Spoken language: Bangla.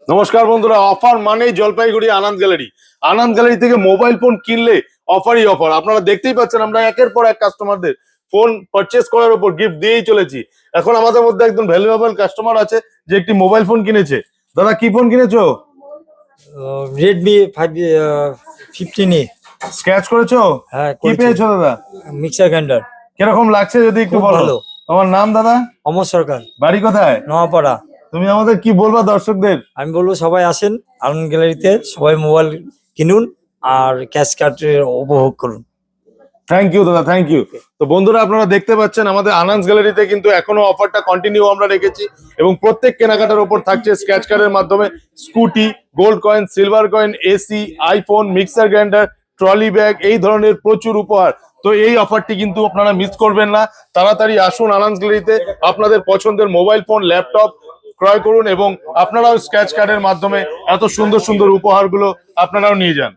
নমস্কার বন্ধুরা, অফার মানেই জলপাইগুড়ি আনন্দ গ্যালারি থেকে মোবাইল ফোন কিনলে অফারই অফার। আপনারা দেখতেই পাচ্ছেন আমরা একের পর এক কাস্টমারদের ফোন পারচেস করার উপর গিফট দিয়েই চলেছি। এখন আমাদের মধ্যে একদম ভ্যালুয়েবল কাস্টমার আছে যে একটি মোবাইল ফোন কিনেছে। দাদা, কি ফোন কিনেছো? Redmi 15E। স্ক্র্যাচ করেছো? হ্যাঁ, কি পেয়েছো দাদা? Mixer grinder. কিরকম লাগছে যদি একটু খুব বলো। ভালো। তোমার নাম দাদা? অমর সরকার, বাড়ি কোথায়? নোয়াপাড়া। তুমি আমাদের কি বলবা দর্শকদের? আমি বলবো সবাই আসেন আনন্দ গ্যালারিতে, সবাই মোবাইল কিনুন আর ক্যাশ কার্ডের উপভোগ করুন। থ্যাংক ইউ দাদা, থ্যাংক ইউ। তো বন্ধুরা, আপনারা দেখতে পাচ্ছেন আমাদের আনন্দ গ্যালারিতে কিন্তু এখনো অফারটা কন্টিনিউ আমরা রেখেছি এবং প্রত্যেক কেনাকাটার উপর থাকছে স্ক্র্যাচ কার্ডের মাধ্যমে scooty, gold coin, silver coin, AC, iPhone, mixer grinder, trolley bag, এই ধরনের প্রচুর উপহার। তো এই অফারটি কিন্তু আপনারা মিস করবেন না। তাড়াতাড়ি আসুন আনন্দ গ্যালারিতে, আপনাদের পছন্দের মোবাইল ফোন, ল্যাপটপ ক্রয় করুন এবং আপনারাও স্ক্র্যাচ কার্ডের মাধ্যমে এত সুন্দর সুন্দর উপহারগুলো আপনারাও নিয়ে যান।